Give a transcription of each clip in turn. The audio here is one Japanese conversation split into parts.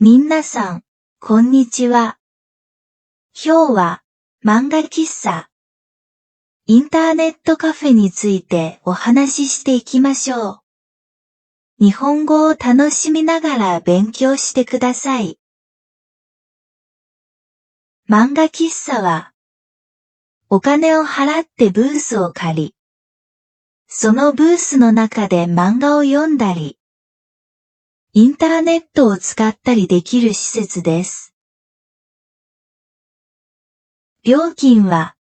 みなさん、こんにちは。今日は漫画喫茶、インターネットカフェについてお話ししていきましょう。日本語を楽しみながら勉強してください。漫画喫茶は、お金を払ってブースを借り、そのブースの中で漫画を読んだり、インターネットを使ったりできる施設です。料金は、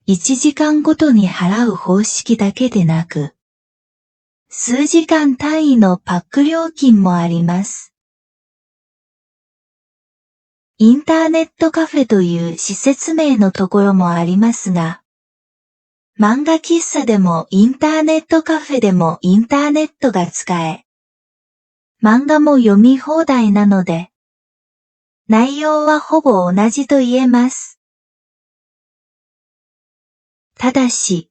1時間ごとに払う方式だけでなく、数時間単位のパック料金もあります。インターネットカフェという施設名のところもありますが、漫画喫茶でもインターネットカフェでもインターネットが使え、漫画も読み放題なので、内容はほぼ同じと言えます。ただし、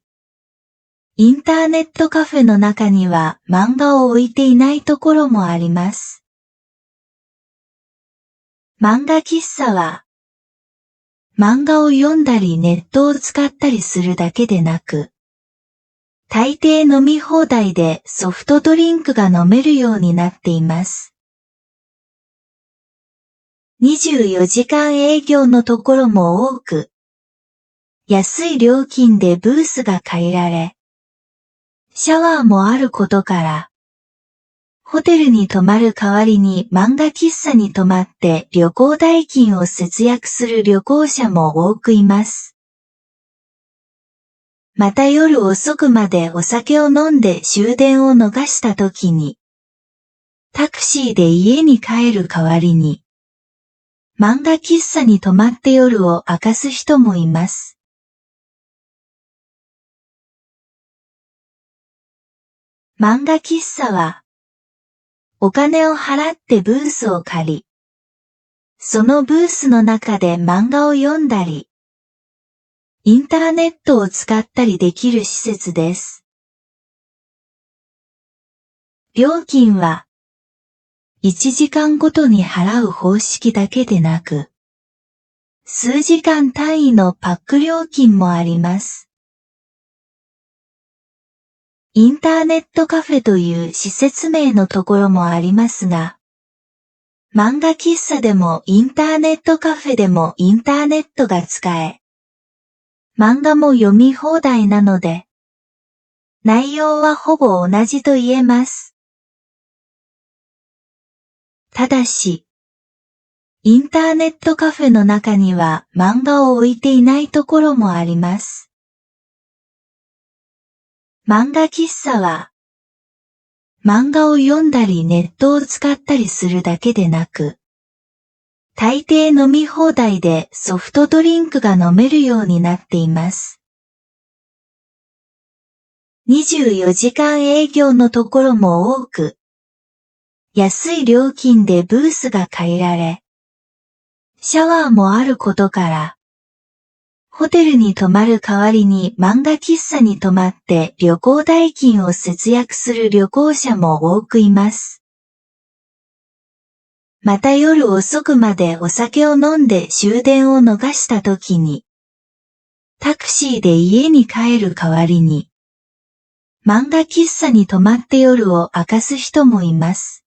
インターネットカフェの中には漫画を置いていないところもあります。漫画喫茶は、漫画を読んだりネットを使ったりするだけでなく、大抵飲み放題でソフトドリンクが飲めるようになっています。24時間営業のところも多く、安い料金でブースが借りられ、シャワーもあることから、ホテルに泊まる代わりに漫画喫茶に泊まって旅行代金を節約する旅行者も多くいます。また夜遅くまでお酒を飲んで終電を逃した時に、タクシーで家に帰る代わりに、漫画喫茶に泊まって夜を明かす人もいます。漫画喫茶は、お金を払ってブースを借り、そのブースの中で漫画を読んだり、インターネットを使ったりできる施設です。料金は、1時間ごとに払う方式だけでなく、数時間単位のパック料金もあります。インターネットカフェという施設名のところもありますが、漫画喫茶でもインターネットカフェでもインターネットが使え、漫画も読み放題なので、内容はほぼ同じと言えます。ただし、インターネットカフェの中には漫画を置いていないところもあります。漫画喫茶は、漫画を読んだりネットを使ったりするだけでなく、大抵飲み放題でソフトドリンクが飲めるようになっています。24時間営業のところも多く、安い料金でブースが借りられ、シャワーもあることから、ホテルに泊まる代わりに漫画喫茶に泊まって旅行代金を節約する旅行者も多くいます。また夜遅くまでお酒を飲んで終電を逃した時に、タクシーで家に帰る代わりに、漫画喫茶に泊まって夜を明かす人もいます。